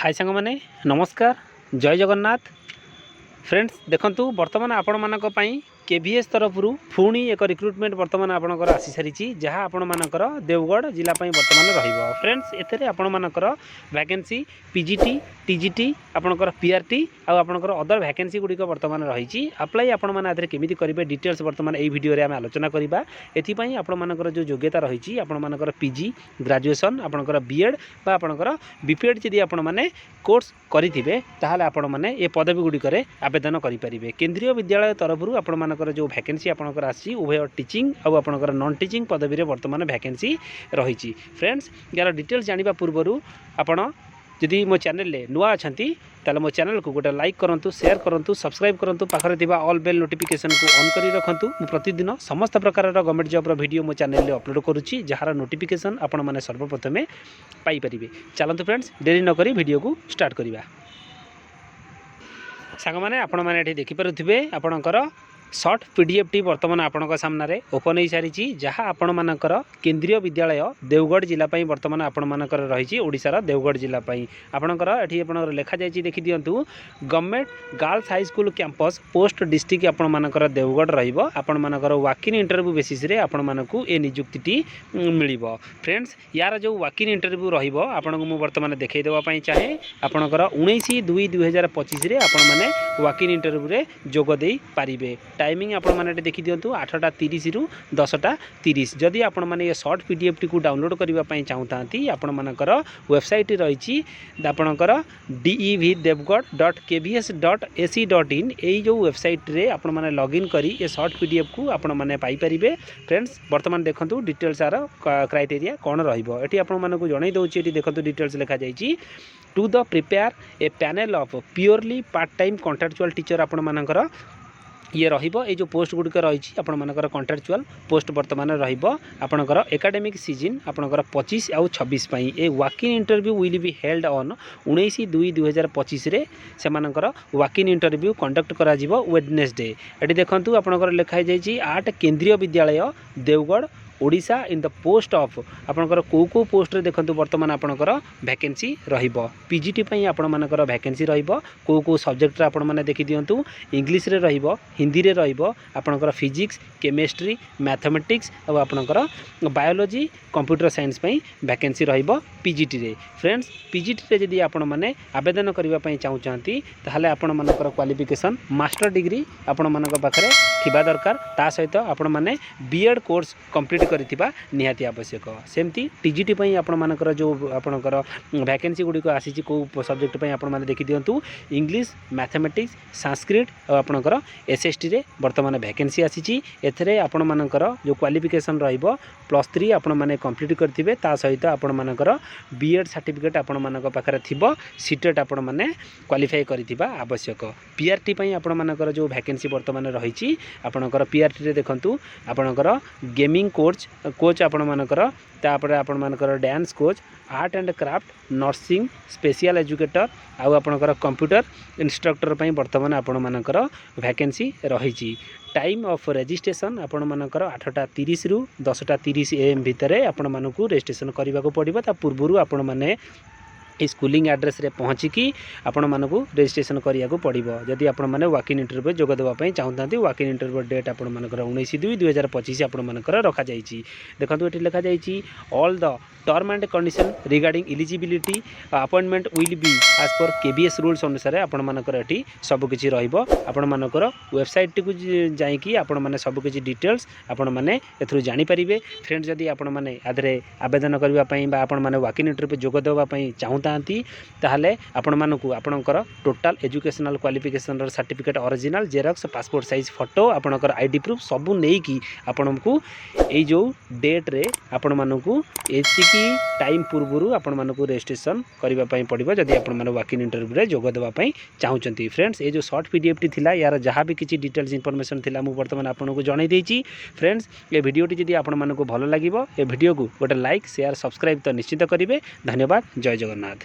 हाय सांग माने नमस्कार जय जगन्नाथ फ्रेंड्स देखंतु वर्तमान आपण मानक पई केवीएस तरफ पुणी एक रिक्रुटमेंट वर्तमान आपणकर आसी सारी जहाँ आपण मानकर देवगढ़ जिला वर्तमान रहिबो फ्रेंड्स एथरे आपण मानकर वैकेंसी पीजीटी टीजीटी आपणकर पीआरटी आ आपणकर अदर वैकेंसी गुड़िक वर्तमान रही अप्लाई आपण माने एथरे केमिति करिवे डिटेल्स वर्तमान एई वीडियो रे हम आलोचना करिबा एथि पई आपण मानकर जो योग्यता रही आपण मानकर पीजी ग्रेजुएशन आपणकर बीएड बा आपणकर बीपीएड जदि आपण माने कोर्स करिथिबे ताहाले आपण माने ए पदवी गुड़िक रे आवेदन करि परिबे केंद्रीय विद्यालय तरफ आपण मानकर जो वैकेंसी आपणकर आसी उभय टीचिंग और आपणकर नॉन टीचिंग पदवी रे वर्तमान वैकेंसी रही फ्रेंड्स यार डिटेल्स जानिबा पूर्वरु आपण जदि मो चैनल रे नुआ अछंती ताले मो चैनल को गोटे लाइक करंतु शेयर करंतु सब्सक्राइब करंतु पाखरे थिबा ऑल बेल नोटिफिकेशन को ऑन करी रखंतु मु प्रतिदिन समस्त प्रकार गवर्नमेंट जॉब रो वीडियो मो चैनल रे अपलोड करूची जहार नोटिफिकेशन आपण माने सर्वप्रथमे पाई परिबे चलंतु फ्रेंड्स देरी न करी वीडियो को स्टार्ट करिबा सांग माने आपण माने एठी देखि परथिबे आपणकर सर्ट पीडीएफ टी वर्तमान आपण सामने ओपन हो सारी जहाँ आपण मानकर केंद्रीय विद्यालय देवगढ़ जिला वर्तमान आपण मानकर रही ओडिशार देवगढ़ जिला आपणकर एठी आपणकर लेखा जायछि देखि दियंतु government girls high school campus post district आपण मानकर देवगढ़ रहिबो आपण मानकर वाकिन इंटरव्यू बेसिस रे आपण मानकू ए नियुक्ति मिलिबो फ्रेंड्स यार जो वाकिन इंटरव्यू रहिबो आपनको मु वर्तमान देखै देबा पई चाहे आपणकर 19/2/2025 रे आपण माने वाकिन इंटरव्यू रे जोग देई पारिबे टाइमिंग आपण माने देखि दियंतु 8:30 रु 10:30 जदि आपण माने ये शॉर्ट पीडीएफ टी को डाउनलोड करबा पई चाहतांती आपण मानकर वेबसाइट रहिछि आपणकर devgad.kvs.ac.in एई जो वेबसाइट रे आपण माने लॉगिन करी ये शॉर्ट पीडीएफ को आपण माने पाई परिबे फ्रेंड्स वर्तमान देखंतु डिटेल्स आर क्राइटेरिया कोन रहिबो एठी आपण मानकु जणाई दउछि एठी देखंतु डिटेल्स लिखा जायछि to the prepare a panel of purely part time contractual teacher आपण मानकर ये रहिबो ए जो पोस्ट गुड़िक रही आपण मानकर कॉन्ट्रैक्चुअल पोस्ट वर्तमान रहिबो आपणकर एकेडमिक सीजन आपणकर 25 आउ 26 पई a walk in interview will be held on 19/2/2025 रे से मानकर वाकिन इंटरव्यू कंडक्ट करा जिवो वेडनेसडे एटी देखंतु आपणकर लिखाई जायछि 8 Kendriya Vidyalaya Deogarh Odisha in the post of आपणकर को पोस्ट रे देखंतु वर्तमान आपणकर वैकेंसी रहिबो पीजीटी पई आपण मानकर वैकेंसी रहिबो को सब्जेक्ट रे आपण माने देखि दियंतु इंग्लिश रे रहिबो हिंदी रे रहिबो आपणकर फिजिक्स केमिस्ट्री मैथमेटिक्स और आपणकर बायोलॉजी कंप्यूटर साइंस पई वैकेंसी रहिबो पीजीटी रे फ्रेंड्स पीजीटी रे जदी आपण माने आवेदन करबा पई चाहउचंती ताहाले आपण मानकर क्वालिफिकेशन मास्टर डिग्री आपण मानक पाखरे थिबा दरकार ता सहित आपण माने बीएड कोर्स कंप्लीट करिथिबा निहाती आवश्यक सेमती टीजीटी पई आपण मानकर जो आपणकर वैकेंसी गुडी को आसीची को सब्जेक्ट पई आपण माने देखि दियंतु इंग्लिश मैथमेटिक्स संस्कृत और आपणकर एसएसटी रे वर्तमान वैकेंसी आसीची एथरे आपण मानकर जो क्वालिफिकेशन रहिबो +3 आपण माने कंप्लीट करथिबे ता सहित आपण मानकर बीएड सर्टिफिकेट आपण मानक पाखरे थिबो सीटेट आपण माने क्वालिफाई करिथिबा आवश्यक पीआरटी पई आपण मानकर जो वैकेंसी वर्तमान रहिची आपणकर पीआरटी रे देखंतु आपणकर गेमिंग कोच आपण मानकर तापर आपण मानकर dance coach art and craft nursing special educator आउ आपणकर कंप्यूटर इंस्ट्रक्टर पई वर्तमान आपण मानकर वैकेंसी रहिची टाइम ऑफ रजिस्ट्रेशन आपण मानकर 8:30 रु 10:30 AM भितरे आपण मानकू रजिस्ट्रेशन करबा को पड़िबो ता पूर्वरु आपण माने स्कूलिंग एड्रेस रे पहुँचिकी आपण मानकू रजिस्ट्रेशन करिया को पड़िबो जदि आपण माने वाकिन इंटरव्यू जोग देबा पई चाहतांती वाकिन इंटरव्यू डेट आपण मानकर 19/2/2025 आपण मानकर रखा जाईची देखंतु एठी लिखा जाईची all the term and condition regarding eligibility appointment will be as per KBS rules अनुसार आपण मानकर एठी सब किछि रहिबो आपण मानकर वेबसाइट को जाई कि आपण माने सब किछि डिटेल्स आपण माने एथरु जानि परिबे फ्रेंड्स जदि आपण माने आदरे आवेदन करबा पई बा आपण माने वाकिन इंटरव्यू जोग देबा पई चाहतांती ताहाले आपण मानकू आपणकर total educational qualification certificate original xerox passport size photo आपणकर आईडी प्रूफ सबु नेई कि आपणकू ए जो डेट रे आपण मानकू एति की टाइम पूर्वरु आपण मानकू रजिस्ट्रेशन करबा पई पड़िबो जदि आपण माने वाकिन इंटरव्यू रे जोग देबा पई चाहउचंती फ्रेंड्स ए जो शॉर्ट पीडीएफ टी थिला यार जहाँ भी किछि डिटेल्स इन्फॉर्मेशन थिला मु वर्तमान आपनको जणाई देछि फ्रेंड्स ए वीडियो टी जदि आपण मानकू भलो लागिबो ए वीडियो को गोटे लाइक शेयर सब्सक्राइब तो निश्चित करिवे धन्यवाद जय जगन्नाथ।